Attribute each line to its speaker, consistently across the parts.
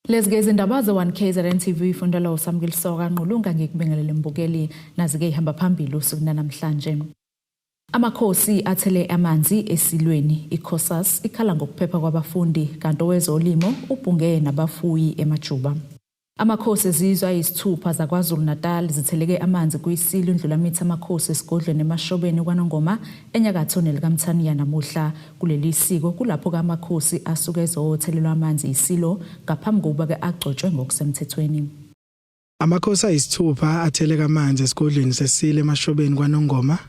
Speaker 1: Lezigeza indaba ze-1KZN TV ifundela uSamkelisoka Nqulunga ngikubingelele mbukeli nazi-ke ihamba phambili usuku namhlanje. Amakhosi athele amanzi esilweni iCOSAS ikhala ngokuphepha kwabafundi kanti owezolimo ubhunge nabafuyi emajuba. Amakhosi ezizwe ayisithupha zaKwaZulu-Natal zitheleke amanzi kuyisilo indlulamithi amakhosi esigodlweni emashobeni kwaNongoma enyakatho nelikaMthaniya namuhla kuleli siko kulapho kamakhosi asuke ezothelelwa amanzi isilo ngaphambi kokuba ke agcotshwe ngokusemthethweni.
Speaker 2: Amakhosi ayisithupha atheleka amanzi esigodlweni sesilo emashobeni kwaNongoma.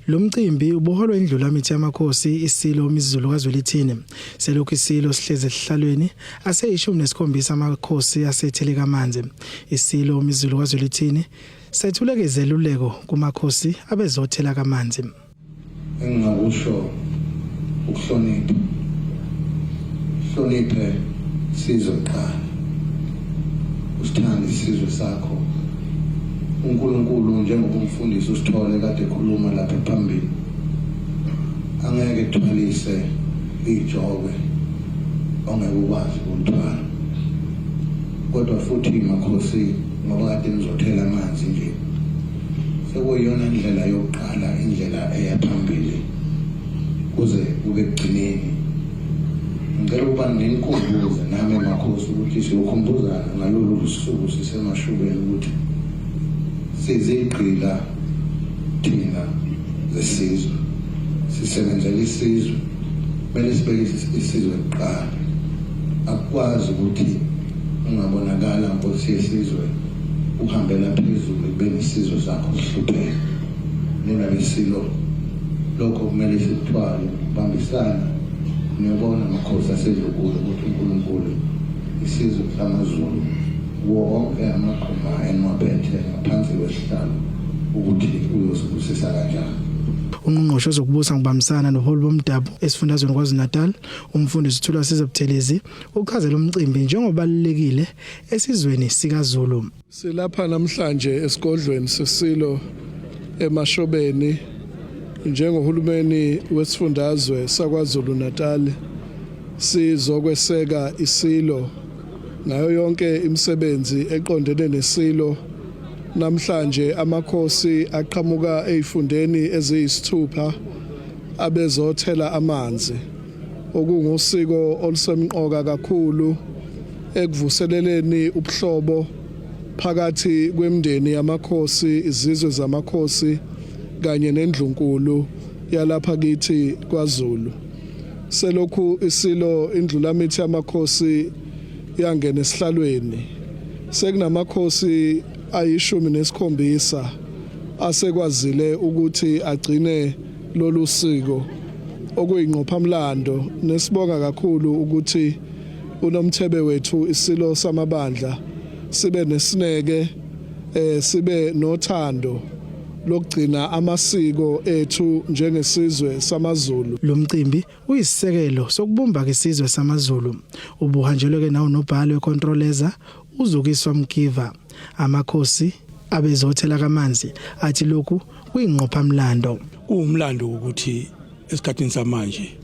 Speaker 2: Lo mcimbi ubuholwa indlulamithi yamakhosi isilo umizulu kaZwelithini. Selokhu isilo sihleze esihlalweni aseyishumi nesikhombisa amakhosi asetheleka amanzi. Isilo umizulu kaZwelithini sethuleke izeluleko kumakhosi abezothela amanzi.
Speaker 3: Engingakusho ukuhlonipha. Hloniphe sizwe qala. Usithande isizwe sakho. uNkulunkulu njengoba umfundisi uSithole kade ekhuluma lapha phambili angeke ethwalise ijobe ongeke ukwazi ukuthwala kodwa futhi makhosi ngoba kade nizothela amanzi nje sekuyiyona indlela yokuqala indlela eya phambili kuze kube kugcineni ngicela ukuba ninikhumbuze nami makhosi ukuthi siyokhumbuzana ngalolu suku sisemashubeni ukuthi sizigqila thina lesizwe sisebenzela isizwe kumele sibeke isizwe kuqala akwazi ukuthi ungabonakala nkosi yesizwe uhambela phezulu kubeni isizwe sakho sihlupheke nina besilo lokho kumele sithwale ubambisana niyabona makhosi asedlukule ukuthi uNkulunkulu isizwe samaZulu wonke amaqhuma enwabethe ngaphansi kwesihlalo ukuthi uyosibusisa kanjani.
Speaker 2: Ungqongqoshe ozokubusa ngibambisana noholi bomdabu esifundazweni kwaZulu-Natal umfundisi uThula Sizebuthelezi uchaze lo mcimbi njengobalulekile esizweni sikaZulu.
Speaker 4: Silapha namhlanje esigodlweni sesilo emashobeni njengohulumeni wesifundazwe sakwaZulu-Natal sizokweseka isilo ngayo yonke imisebenzi eqondene nesilo. Namhlanje amakhosi aqhamuka ezifundeni eziyisithupha abezothela amanzi okungusiko olusemqoka kakhulu ekuvuseleleni ubuhlobo phakathi kwemindeni yamakhosi izizwe zamakhosi kanye nendlunkulu yalapha kithi kwaZulu. Selokhu isilo indlulamithi yamakhosi yangena esihlalweni sekunamakhosi ayishumi nesikhombisa asekwazile ukuthi agcine lolu siko okuyinqophamlando nesibonga kakhulu ukuthi unomthebe wethu isilo samabandla sibe nesineke sibe nothando lokugcina amasiko ethu njengesizwe samaZulu.
Speaker 2: Lo mcimbi uyisisekelo sokubumba kesizwe samaZulu ubuhanjelwe ke nawo nobhalo wecontroller uzukiswa Mkiva. Amakhosi abezothela kamanzi athi lokhu kuyinqophamlando.
Speaker 5: Umlando ukuthi esikhathini samanje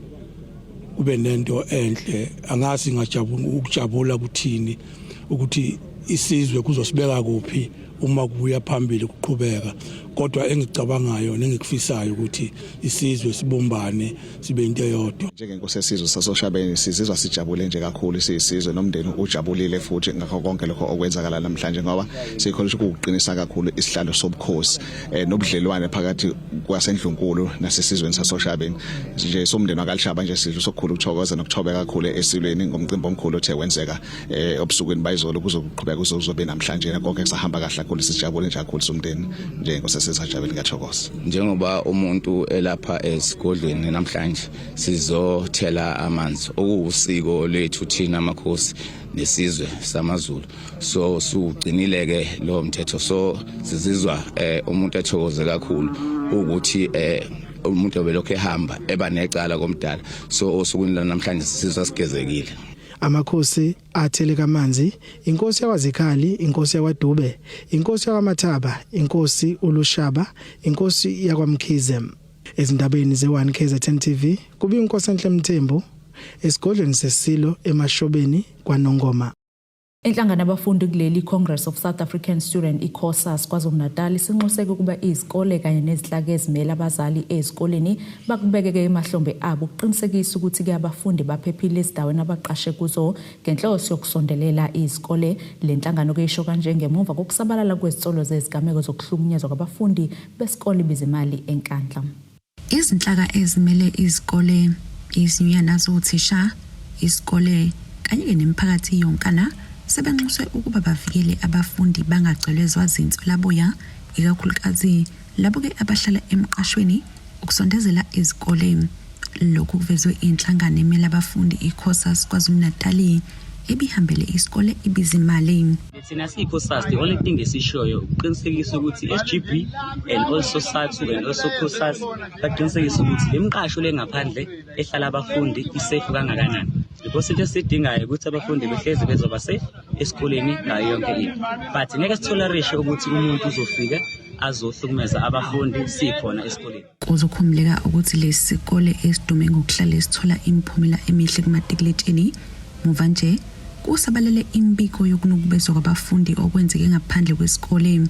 Speaker 5: kube nento enhle angasi ngajabula kuthini ukuthi isizwe kuzosibeka kuphi uma kubuya phambili kuqhubeka kodwa engicabangayo nengikufisayo ukuthi isizwe sibumbane sibe into eyodwa.
Speaker 6: Njengenkosi yesizwe sasoShabeni sizizwa sijabule nje kakhulu siyisizwe nomndeni ujabulile futhi ngakho konke lokho okwenzakala namhlanje ngoba sikholisa ukuqinisa kakhulu isihlalo sobukhosi nobudlelwane phakathi kwasendlunkulu nasesizweni sasoShabeni. Nje somndeni wakalishaba nje sidlu sokukhulu ukuthokoza nokuthobeka kakhulu esilweni ngomcimbi omkhulu othe wenzeka obusukwini bayizolo kuzoqhubeka kuzobe namhlanje konke kusahamba kahle kakhulu sijabule nje kakhulu somndeni njengenkosi sesijabule ngiyathokoza.
Speaker 7: Njengoba umuntu elapha esigodlweni namhlanje sizothela amanzi okuwusiko lethu thina amakhosi nesizwe samaZulu so sugcinile ke lo mthetho so sizizwa umuntu ethokoze kakhulu ukuthi umuntu obelokho ehamba eba necala komdala so osukwini la namhlanje sizizwa sigezekile.
Speaker 2: Amakhosi atheleka amanzi inkosi yakwaZikhali inkosi yakwaDube inkosi yakwaMathaba inkosi uLushaba inkosi yakwaMkhize. Ezindabeni ze-1KZN TV kubi inkosi enhle Mthembu esigodlweni sesilo emashobeni kwaNongoma.
Speaker 1: Inhlangano abafundi kuleli Congress of South African Student iCOSAS KwaZulu-Natal sinxuseke ukuba izikole kanye nezinhlaka ezimele abazali ezikoleni bakubekeke emahlombe abo ukuqinisekisa ukuthi ke abafundi baphephile ezindaweni abaqashe kuzo ngenhloso yokusondelela izikole. Le nhlangano ke isho kanje ngemuva kokusabalala kwezitsolo zezigameko zokuhlukunyezwa kwabafundi besikole bizimali eNkandla.
Speaker 8: Izinhlaka ezimele izikole izinyana zothisha isikole kanye nemiphakathi yonkana sebenxuswe ukuba bavikele abafundi bangagcelezwa zintswelaboya ikakhulukazi labo ke abahlala emqashweni ukusondezela izikole. Lokhu kuvezwe inhlangano emele abafundi iCOSAS KwaZulu-Natal ebihambele isikole ibizimali.
Speaker 9: Thina siyiCOSAS, the only thing esishoyo uqinisekisa ukuthi SGB and also SATU and also COSAS baqinisekisa ukuthi lemqasho lengaphandle ehlala abafundi isafe kangakanani. Because into esidingayo ukuthi abafundi behlezi bezoba safe esikoleni ngayo yonke into. But ngeke sitolerate ukuthi umuntu uzofika azohlukumeza abafundi sikhona esikoleni.
Speaker 8: Kuzokhumuleka ukuthi lesikole esidume ngokuhlala esithola imiphumela emihle kumatikuletsheni muva nje kusabalele imbiko yokunukubezwa kwabafundi okwenzeke ngaphandle kwesikole.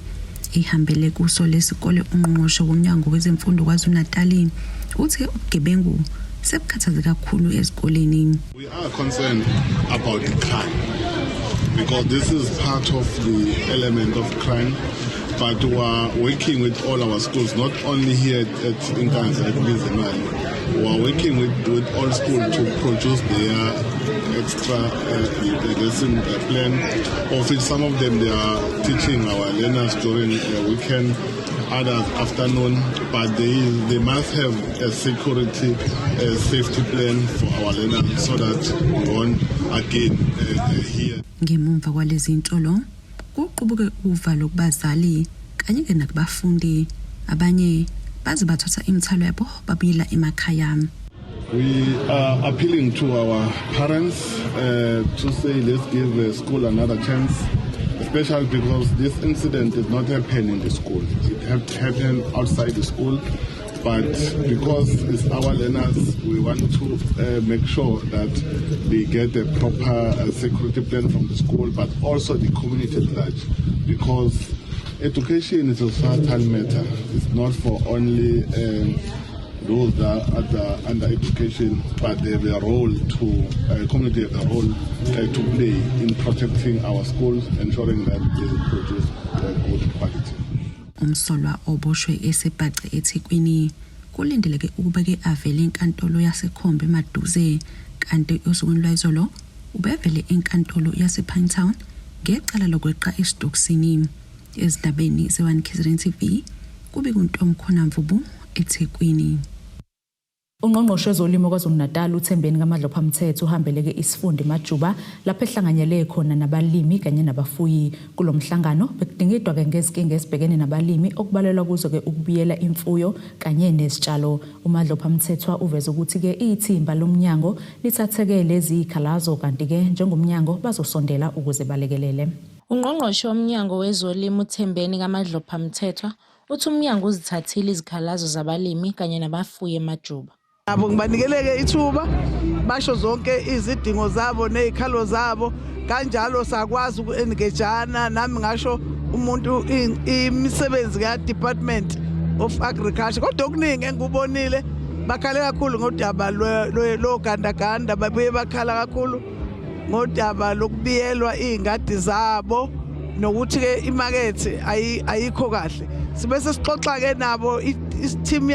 Speaker 8: Ihambele kuso lesikole ungqongqoshe womnyango wezemfundo KwaZulu-Natal uthi ubugebengu sebukhathaze kakhulu ezikoleni.
Speaker 10: We are concerned about the crime because this is part of the element of crime, but we are working with all our schools, not only here at Nkandla at Bizimali. We are working with all schools to produce their extra lesson plan, of which some of them they are teaching our learners during the weekend, others afternoon, but they must have a security safety plan for our learners so that we won't again here.
Speaker 8: Ngemumva kwalezi ntolo kuqubuke uvalo kubazali kanye ke nakubafundi abanye baze bathatha imithalo yabo babuyela emakhaya.
Speaker 10: We are appealing to our parents to say let's give the school another chance, especially because this incident did not happen in the school. It happened outside the school, but because it's our learners, we want to make sure that they get a proper security plan from the school, but also the community at large, because education is a societal matter. It's not for only those that are under education, but they have a role to community have a role to play in protecting our schools, ensuring that they produce good quality.
Speaker 8: Umsolwa oboshwe esebhace eThekwini kulindeleke ukuba ke avele enkantolo yaseKhombe emaduze kanti usuku lwayizolo ubevele enkantolo yasePinetown ngecala lokweqa eStoksini. Ezindabeni ze1 KZN TV kube kuntomkhona Mvubu eThekwini.
Speaker 1: Ungqongqoshe wezolimo KwaZulu-Natal uThembeni kaMadlophamthetho uhambeleke isifundi Majuba lapho ehlanganyele khona nabalimi kanye nabafuyi. Kulomhlangano bekudingidwa ke ngezinkinga ezibhekene nabalimi okubalelwa kuzo ke ukubuyela imfuyo kanye nezitshalo. uMadlophamthetho uveza ukuthi ke ithimba lomnyango lithatheke lezi ikhalazo kanti ke njengomnyango bazosondela ukuze balekelele.
Speaker 11: Ungqongqoshe womnyango wezolimo uThembeni kaMadlophamthetho uthi umnyango uzithathile izikhalazo zabalimi kanye nabafuyi eMajuba.
Speaker 12: Abo ngibanikeleke ithuba basho zonke izidingo zabo nezikhalo zabo kanjalo sakwazi ukuengagana nami ngasho umuntu imisebenzi ka Department of Agriculture kodwa okuningi engikubonile bakhale kakhulu ngodaba lo gandaganda babuye bakhala kakhulu ngodaba lokubiyelwa izingadi zabo nokuthi ke imarket ayikho kahle. Sibese sixoxa ke nabo i-team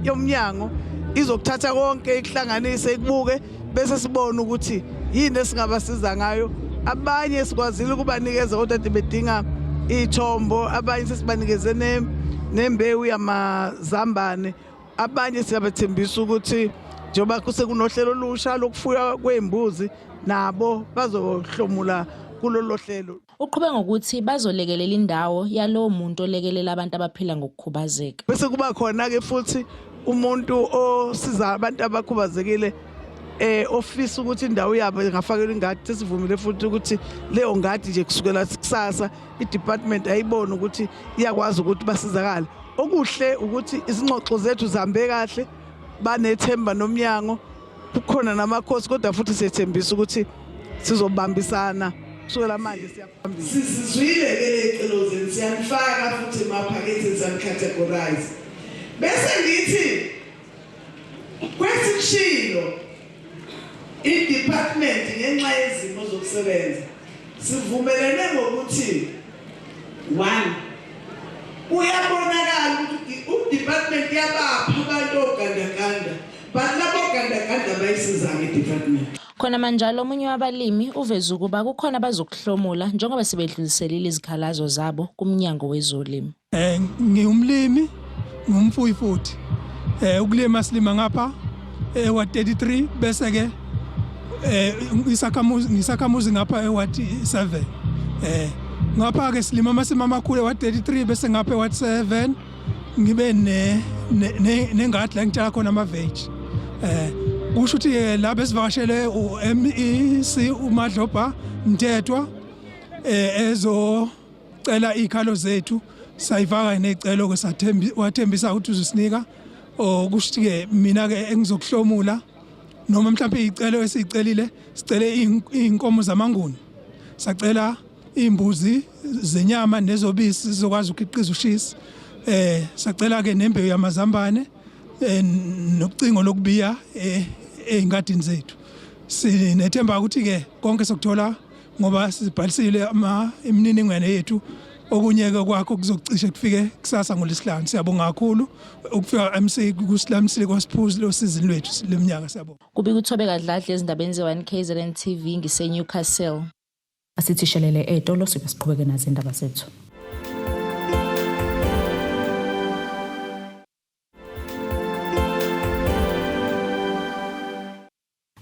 Speaker 12: yomnyango izokuthatha konke ihlanganise ikubuke bese sibona ukuthi yini esingabasiza ngayo. Abanye sikwazile ukubanikeza kodwa bedinga ithombo, abanye sesibanikeze nembewu yamazambane, abanye siyabathembisa ukuthi njoba kusekunohlelo olusha lokufuya kwembuzi nabo bazohlomula kulolu hlelo.
Speaker 11: Uqhubeka ngokuthi bazolekelela indawo yalowo muntu olekelela abantu abaphila ngokukhubazeka.
Speaker 12: Bese kuba khona ke futhi umuntu osiza abantu abakhubazekile ofisa ukuthi indawo yabo ingafakela ingadi. Sesivumile futhi ukuthi leyo ngadi nje kusukela kusasa iDepartment ayibona ukuthi iyakwazi ukuthi basizakale. Okuhle ukuthi izingxoxo zethu zambe kahle, banethemba nomnyango, kukhona namakhosi kodwa futhi siyethembisa ukuthi sizobambisana kusukela manje siyaphambili.
Speaker 13: Sizizwile ke lecelo zenu siyanifaka futhi emaphaketheni sanicategorize. Bese ngithi kwesishilo i-department ngenxa yezimo zokusebenza sivumelene ngokuthi 1 uyabonakala ukuthi u-department yabapha abantu ogandaganda but labo gandaganda bayisizanga i-department.
Speaker 11: Khona manjalo omunye wabalimi uveza ukuba kukhona abazokuhlomula njengoba sebedluliselile izikhalazo zabo kumnyango wezolimo.
Speaker 5: Ngiyumlimi ngumfuyi futhi ukulima silima ngapha wa 33 bese ke isakhamuzi ngapha ewatt 7 ngapha ke silima amasimo amakhulu wa 33 bese ngapha ewatt 7 ngibe nengadi la ngitshala khona ama veg kusho ukuthi la besivakashele MEC uMadlobha Mthethwa ezocela ikhalo zethu sayivaka necelo ke wathembisa ukuthi uzosinika kusho ke mina ke engizokuhlomula noma mhlawumbe icelo esicelile sicele inkomo zamanguni sacela imbuzi zenyama nezobisi sizokwazi ukukhiqiza ushisi sacela ke nembewu yamazambane nokucingo lokubiya eingadini zethu sinethemba ukuthi ke konke sokuthola ngoba sibhalisile imininingwane yethu okunye ke kwakho kuzocishe kufike kusasa ngolesihlanu. Siyabonga kakhulu ukufika MC kusilamsile kwasiphuzi lo sizini lwethu leminyaka siyabonga.
Speaker 11: Kubi kuthobeka dladle ezindabeni ze1 KZN TV ngise Newcastle.
Speaker 1: Asithishelele etolo sibe siqhubeke nazo indaba zethu.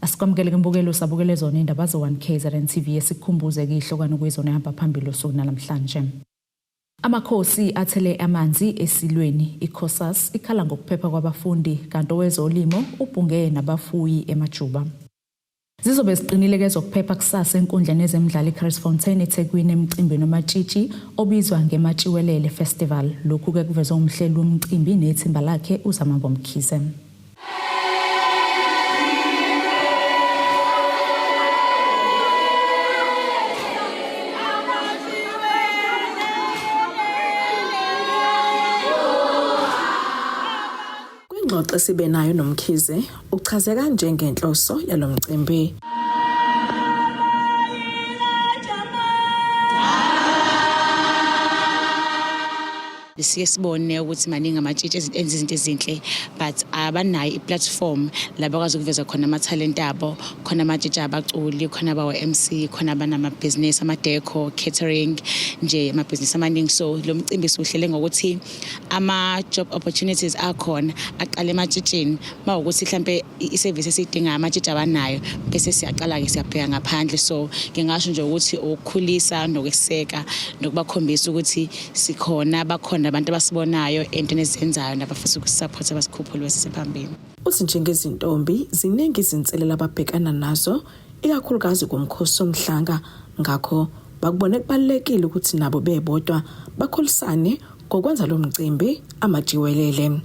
Speaker 1: Asikwamukele kumbukelo sabukele zona indaba ze1 KZN TV esikhumbuze ihlokwana kwezona ehamba phambili usuku namhlanje. Amakhosi athele amanzi esilweni iCOSAS ikhala ngokuphepha kwabafundi kanti owezolimo ubhunge nabafuyi eMajuba. Zizobe ziqinile ke zokuphepha kusasa enkundleni ezemidlalo iChristfontein eThekwini emcimbini wamatshitshi obizwa ngematshiwelele festival. Lokhu ke kuvezwe umhleli womcimbi nethimba lakhe uZamambo Mkhize.
Speaker 14: Ingxoxo sibe nayo noMkhize uchaze kanje ngenhloso yalomcimbi.
Speaker 15: Siyesibone ukuthi maningi amatshitshi enza izinto ezinhle but abanayo iplatform la bakwazi ukuveza khona ama talent abo, khona amatshitshi abaculi, khona abawa MC, khona abanama business ama deco, catering nje ama business amaningi. So lo mcimbi siuhlele ngokuthi ama job opportunities akhona aqale ematshitshini mawukuthi mhlambe iservice esidinga amatshitshi abanayo bese siyaqala ke siyabheka ngaphandle. So ngingasho nje ukuthi ukukhulisa nokweseka nokubakhombisa ukuthi sikhona bakhona abantu abasibonayo entweni ezenzayo nabafisa ukusupport abasikhuphule besisephambili.
Speaker 14: Uthi njengezintombi ziningi izinselela ababhekana nazo ikakhulukazi kumkhosi omhlanga ngakho bakubone kubalekile ukuthi nabo bebodwa bakholisane ngokwenza lo mcimbi amajiwelele.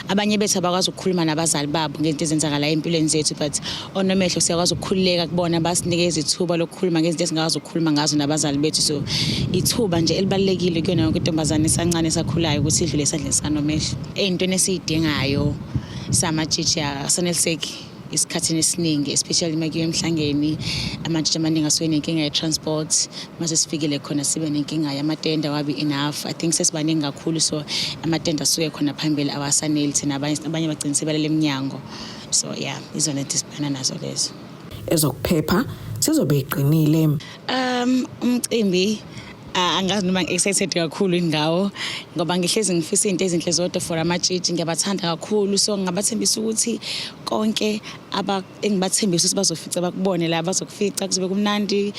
Speaker 15: Abanye bethu abakwazi ukukhuluma nabazali babo ngento ezenzakala empilweni zethu but onomehlo siyakwazi ukukhululeka kubona basinikeza ithuba lokukhuluma ngezinto esingakwazi ukukhuluma ngazo nabazali bethu. So ithuba nje elibalekile kuyona yonke intombazane esancane esakhulayo ukuthi idlule esandleni sikanomehlo eyintweni esiyidingayo samatshitshi asaneliseki isikhathini esiningi especially makuyiwa emhlangeni amatshitshi amaningi asuke nenkinga ye-transport mase sifikile khona sibe nenkinga yamatenda wabi enough. I think sesibaningi kakhulu so amatenda asuke khona phambili awasaneli thina abanye bagcina sebalele eminyango. So yeah izona disibhekana nazo lezo.
Speaker 14: Ezokuphepha sizobe iqinile.
Speaker 15: Umcimbi angazi noma excited kakhulu ngawo ngoba ngihlezi ngifisa izinto ezinhle zodwa for amatshitshi ngiyabathanda kakhulu. So ngingabathembisa ukuthi konke engibathembisa ukuthi bazofica bakubone la bazokufica kuzobe kumnandi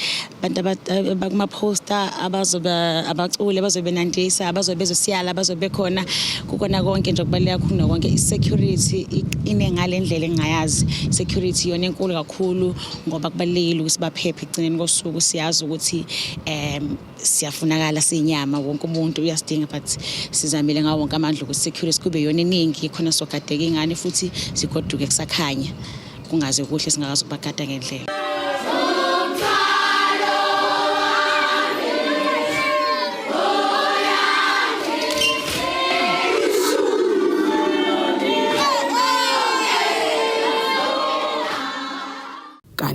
Speaker 15: abantu bakuma poster abaculi bazobe nandisa abazobe bezosiyala bazobe khona kukona konke nje okubaleka khona konke isecurity inengale indlela engayazi security yona enkulu kakhulu ngoba kubalekile ukuthi baphephe igcineni kosuku. Siyazi ukuthi siyafunakala sinyama wonke umuntu uyasidinga but sizamile ngawo wonke amandla ukuthi security kube yona eningi khona sogadeka ingane futhi sigoduke kusakhanya kungaze kuhle singakazi ukubagada ngendlela.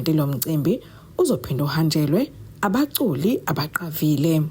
Speaker 14: kanti lo mcimbi uzophinda uhanjelwe abaculi abaqavile.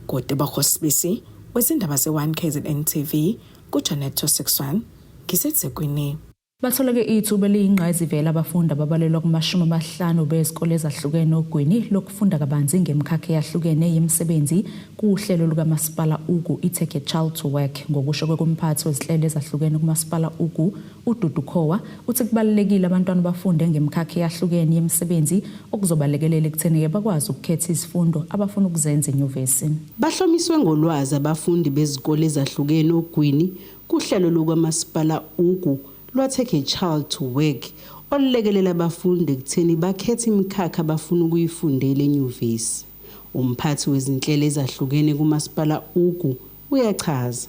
Speaker 14: Kodwa bakhosibisi wezindaba ze1 KZN TV kuJanet 261 ngiseThekwini.
Speaker 1: Batholeke ithuba eliyingqayizivela abafundi ababalelwa kuma-50 bezikole ezahlukene ogwini lokufunda kabanzi ngemkhakha eyahlukene yemisebenzi kuhlelo lukamasipala ugu i-Take a Child to Work. Ngokusho kwekumphathi wezinhlelo ezahlukene kumasipala ugu uDudu Khowa uthi kubalulekile abantwana bafunde ngemkhakha eyahlukene yemisebenzi okuzobalekelela ekutheni bakwazi ukukhetha izifundo abafuna ukuzenza enyuvesi.
Speaker 16: Bahlomiswe ngolwazi abafundi bezikole ezahlukene ogwini kuhlelo lukamasipala ugu Take a Child to Work olulekelela abafundi ekutheni bakhethe imikhakha abafuna ukuyifundela enyuvesi. Umphathi wezinhlelo ezahlukene kumasipala ugu uyachaza.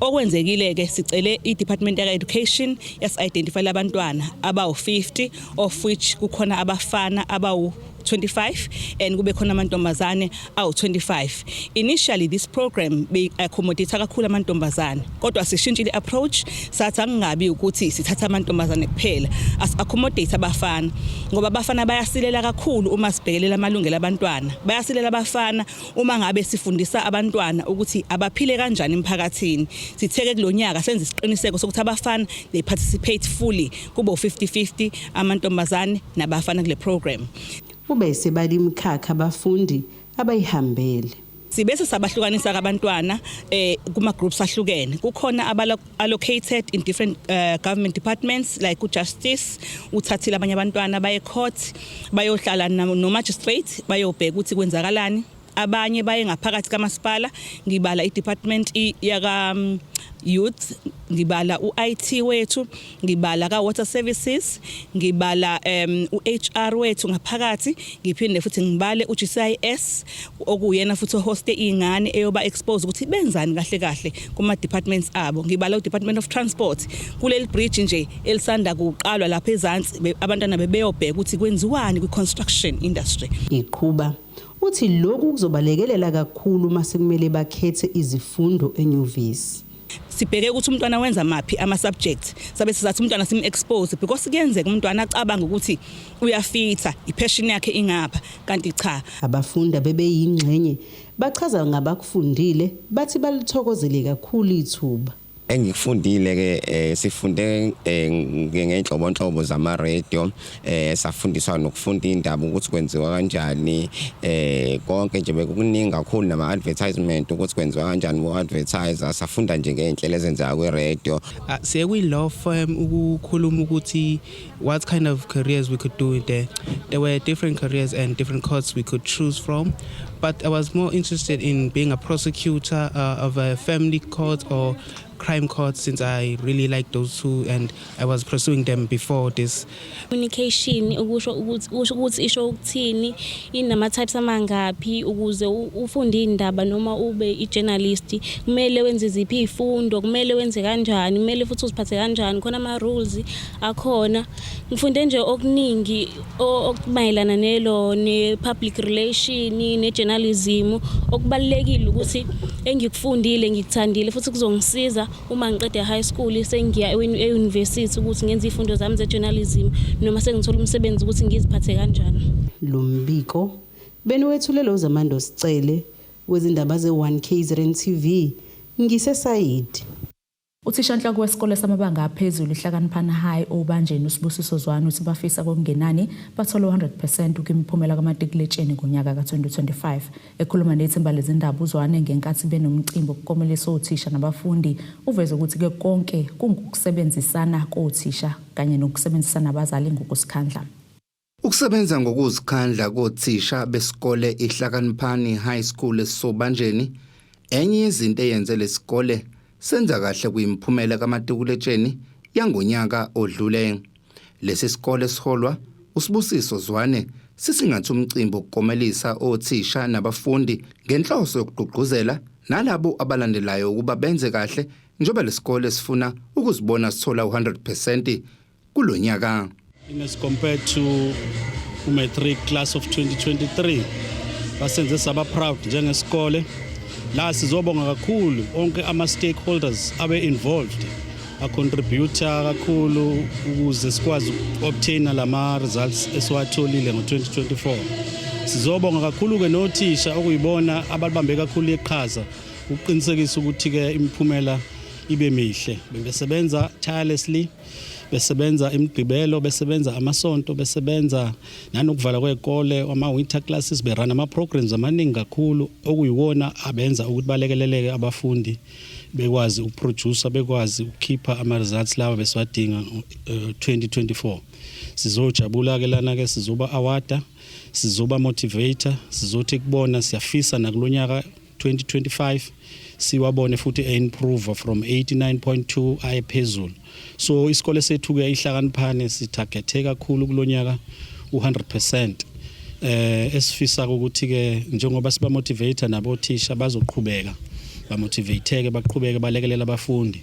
Speaker 17: Okwenzekile ke sicele iDepartment of Education yas-identify abantwana abawu-50 of which kukhona abafana abawu-25 and kube khona amantombazane awu-25. Initially this program be-accommodate kakhulu amantombazane, kodwa sishintshile approach sathi angabi ukuthi sithatha amantombazane kuphela, as-accommodate abafana ngoba abafana bayasilela kakhulu uma sibhekelela amalungelo abantwana. Bayasilela abafana uma ngabe sifundisa abantwana ukuthi abaphile kanjani emphakathini. Sitheke kulonyaka senze isiqiniseko sokuthi abafana they participate fully kubo 50-50 amantombazane nabafana kule program.
Speaker 16: Ube sebali imkhakha abafundi abayihambele.
Speaker 17: Sibese sabahlukanisa abantwana kuma groups ahlukene. Kukhona allocated in different government departments like uJustice, uthathile abanye abantwana baye court, bayohlala no magistrate, bayobheka ukuthi kwenzakalani. Abanye baye ngaphakathi kamasipala, ngibala idepartment yaka youth, ngibala uIT wethu, ngibala ka water services, ngibala uHR wethu ngaphakathi, ngiphinde futhi ngibale uGCIS okuyena futhi hoste ingane eyoba expose ukuthi benzani kahle kahle kuma departments abo. Ngibala uDepartment of Transport kuleli bridge nje elisanda kuqalwa lapha ezantsi abantwana bebeyobheka ukuthi kwenziwani ku construction industry.
Speaker 16: Iqhuba uthi lokhu kuzobalekelela kakhulu mase kumele bakhethe izifundo enyuvesi.
Speaker 17: Sibheke ukuthi umntwana wenza mapi ama subjects, sabe sizathi umntwana sim-expose because kuyenzeka umntwana acabanga ukuthi uyafitha ipassion yakhe ingapha kanti cha.
Speaker 16: Abafunda bebeyingxenye bachaza ngabakufundile bathi balithokozele kakhulu ithuba.
Speaker 18: Engikufundile ke sifunde ngenhlobonhlobo zama radio safundiswa nokufunda indaba ukuthi kwenziwa kanjani konke nje bekukuningi kakhulu nama advertisement ukuthi kwenziwa kanjani mo advertiser safunda nje ngeinhlelo ezenzayo kwe radio.
Speaker 19: Siyakuyilove ukukhuluma ukuthi what kind of careers we could do there. There were different careers and different courses we could choose from, but I was more interested in being a prosecutor of a family court or crime court since I really like those two and I was pursuing them before this.
Speaker 11: Communication ukusho ukuthi isho ukuthini inama types amangaphi ukuze ufunde indaba noma ube ijournalist kumele wenze iziphi izifundo kumele wenze kanjani kumele futhi uziphathe kanjani khona ama rules akhona. Ngifunde nje okuningi okumayelana nelo ne public relation ne journalism okubalekile ukuthi engikufundile ngikuthandile futhi kuzongisiza uma ngiqeda high school sengiya e-university ukuthi ngenze izifundo zami ze-journalism noma sengithola umsebenzi ukuthi ngiziphathe kanjani.
Speaker 16: Lo mbiko benwethulelo zamando sicele wezindaba ze1 KZN TV ngisesayidi.
Speaker 1: Uthishanhloko wesikole samabanga aphezulu iHlakaniphani High obanjeni uSibusiso Zwane uthi bafisa kokungenani bathola 100% ukimiphumela kaMatriculation ngonyaka ka2025. Ekhuluma nethemba lezindaba uZwane ngenkathi benomcimbi okukomelisa othisha nabafundi uveze ukuthi ke konke kungukusebenzisana kothisha kanye nokusebenzisana nabazali ngokusikhandla.
Speaker 20: Ukusebenza ngokuzikhandla kothisha besikole iHlakaniphani High School eSobanjeni enye yezinto eyenze lesikole senza kahle kuyimphumela kaMatriculation yangonyaka odlule. Lesi sikole siholwa uSibusiso Zwane sisingathi umcimbi ukukomelisa othisha nabafundi ngenhloso yokugqugquzela nalabo abalandelayo ukuba benze kahle njengoba lesikole sifuna ukuzibona sithola 100% kulonyaka.
Speaker 21: As compared to matric class of 2023 basenze saba proud njengesikole la sizobonga kakhulu onke ama stakeholders abe involved acontributor kakhulu ukuze sikwazi obtain lama results esiwatholile ngo2024. Sizobonga kakhulu ke nothisha okuyibona ababambe kakhulu iqhaza ukuqinisekisa ukuthi ke imiphumela ibe mihle. Besebenza tirelessly, besebenza imigqibelo, besebenza amasonto, besebenza nanokuvala kwezikole, ama winter classes, berana ama programs amaningi kakhulu okuyiwona abenza ukuthi balekeleleke abafundi bekwazi ukuproduce, bekwazi ukukhipha ama results lawa besiwadinga 2024. Sizojabula ke lana ke sizoba award, sizoba motivator, sizothi kubona siyafisa nakulonyaka 2025 siwabone futhi improve from 89.2 ayephezulu. So isikole sethu ke ihlakaniphane sitargethe kakhulu kulonyaka u100%. Esifisa ukuthi ke njengoba siba motivator nabothisha bazoqhubeka bamotivateke baqhubeke balekelela abafundi.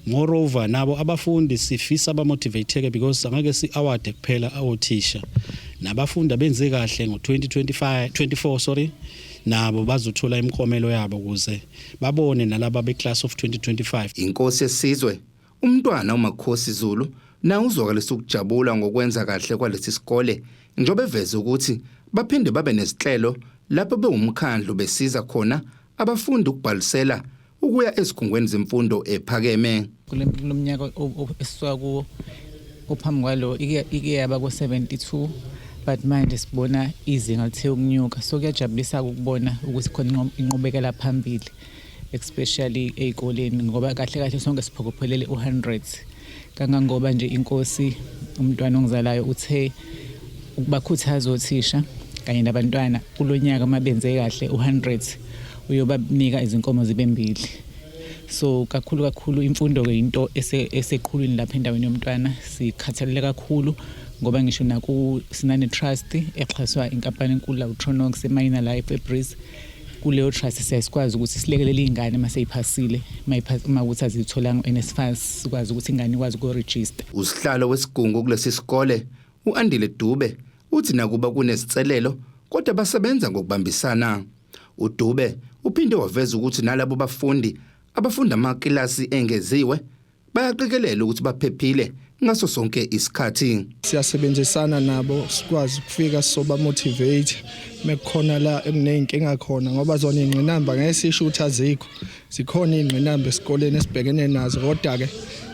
Speaker 21: Moreover nabo abafundi sifisa bamotivateke because angeke si award kuphela awothisha. Nabafundi abenze kahle ngo2024 nabo bazothola imiklomelo yabo ukuze babone nalabo beclass of 2025.
Speaker 20: Inkosi yesizwe umntwana uMakhosi Zulu na uzwakalisa ukujabula ngokwenza kahle kwalesi sikole njobe veze ukuthi baphinde babe nesihlelo lapho bewumkhandlu besiza khona abafundi ukubhalisela ukuya ezikhungweni zemfundo ephakeme.
Speaker 3: Kulomnyaka esisuka kuwo ophambi kwalo ike yaba ku72 but manje sibona izinga lithe ukunyuka, so kuyajabulisa ukubona ukuthi khona inqubekela phambili especially ezikoleni ngoba kahle sonke siphokophelele u100 kangangoba nje inkosi umntwana ongizalayo uthe ukubakhuthaza othisha kanye nabantwana kulonyaka mabenze kahle u100 uyobanika izinkomo zibe mbili. So kakhulu imfundo ke into eseqhulwini lapha endaweni yomntwana sikhathalele kakhulu ngoba ngisho naku sinane trust exhaswa inkampani enkulu la uTronox eMina Life eBreeze. Kuleyo trust siyasikwazi ukuthi silekelele izingane maseyiphasile uma ukuthi azithola ngoNSFAS sikwazi ukuthi ingane ikwazi ukuregister.
Speaker 20: Usihlalo wesigungu kulesi sikole uAndile Dube uthi nakuba kunesitselelo kodwa basebenza ngokubambisana. uDube uphinde waveza ukuthi nalabo bafundi abafunda amakilasi engeziwe bayaqikelela ukuthi baphephile ngaso sonke isikhathi.
Speaker 4: Siyasebenzisana nabo sikwazi ukufika soba motivate mekukhona la ekuneyinkinga khona ngoba zona ingqinamba ngesisho ukuthi azikho. Sikhona ingqinamba esikoleni esibhekene nazo kodwa ke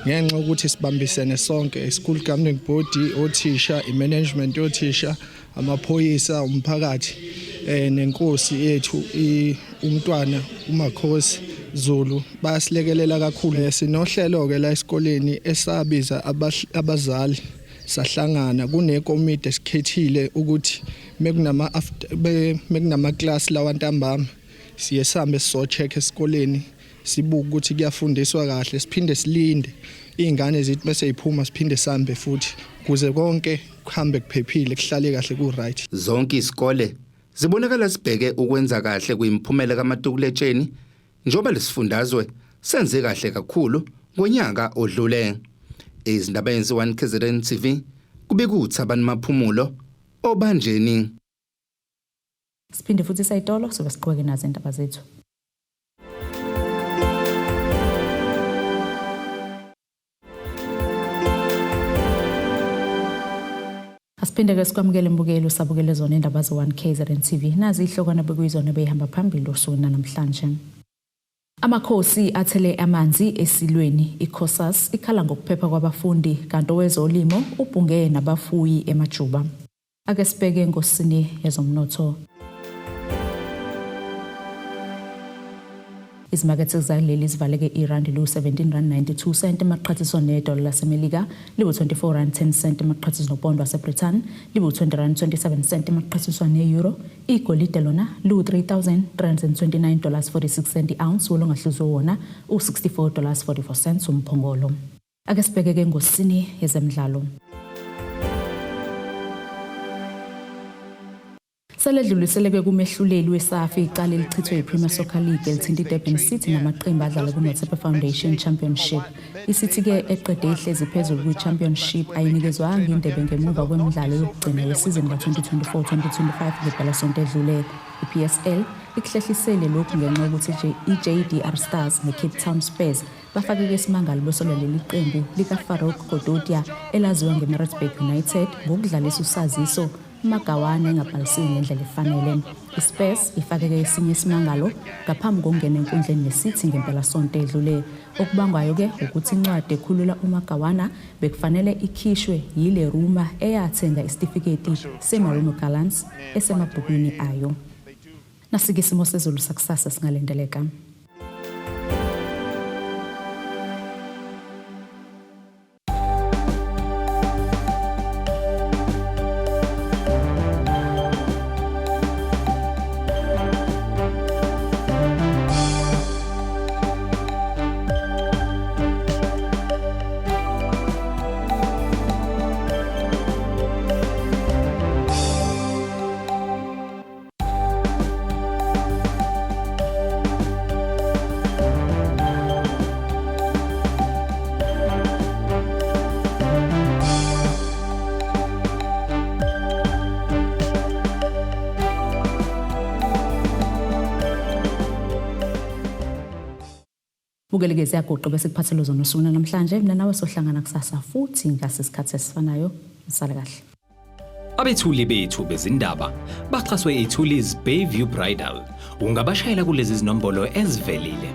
Speaker 4: ngenxa ukuthi sibambisene sonke school governing body, othisha, imanagement yothisha, amaphoyisa, umphakathi nenkosi yethu umntwana uMakhosi Zulu basilekelela kakhulu. Sinohlelo ke la esikoleni esabiza abazali sahlangana kunekomiti esikhethile ukuthi mekunama class lawa ntambama siye sambe so check esikoleni sibuka ukuthi kuyafundiswa kahle siphinde silinde izingane zethu bese iphuma siphinde sambe futhi kuze konke kuhambe kuphephile kuhlale kahle ku right.
Speaker 20: Zonke isikole zibonakala sibheke ukwenza kahle kuyimphumela kaMatukuletsheni njoba lesifundazwe senze kahle kakhulu ngonyaka odlule. Izindaba ezenziwa KZN TV kubikuthi abantu maphumulo obanjeni.
Speaker 1: Siphinde futhi sayitolo sobe siqhubeke nazo indaba zethu. Asiphinde ke sikwamukele mbukelo sabukele zona indaba ze1 KZN TV nazi ihlokwana bekuyizona behamba phambili usuku namhlanje. Amakhosi athele amanzi esilweni iCosas ikhala ngokuphepha kwabafundi kanti owezolimo ubhunge nabafuyi emajuba. Ake sibheke ngosini yezomnotho. Izimakethe zaleli zivaleke irandi lu17.92 emaqhathiso nedola laseMelika, libu24.10 emaqhathiso nopondo waseBritain, libu20.27 emaqhathiso neeuro, igolide lona lu$3,329.46 ounce wolongahluzo wona u$64.44 umphongolo. Ake sibheke ke ngosini yezemidlalo. Seledluliseleke kumehluleli weSAFI iqala elichithwe iPremier Soccer League elithinta iDurban City namaqembu adlala kuNotsepa Foundation Championship. iCity ke eqede ihlezi phezulu kwiChampionship ayinikezwanga indebe ngemuva kwemidlalo yokugcina yesizini ka-2024-2025 ngepelasonto edlule. iPSL ikuhlehlisele lokhu ngenxa yokuthi iJDR Stars neCape Town Spurs bafake isimangalo bosolwa leli qembu likaFarouk Gododia elaziwa ngeMaritzburg United ngokudlalisa usaziso uMagawane engabhalisiwe ngendlela efanele. iSpurs ifake esinye isimangalo ngaphambi kokungena enkundleni neCity ngempelasonto edlule. Okubangwayo ke ukuthi incwadi ekhulula uMagawana bekufanele ikhishwe yile Ruma eyathenga isitifiketi seMarumo Gallants esemabhukwini ayo. Nasike isimo sezulu sakusasa singalendeleka. Bukelekeze yagoqo bese kuphathele zona usuna namhlanje mina nawe sohlangana kusasa futhi ngasesikhathi esifanayo isale kahle.
Speaker 6: Abethuli bethu bezindaba baxhaswe iThulis Bayview Bridal ungabashayela kulezi zinombolo ezivelile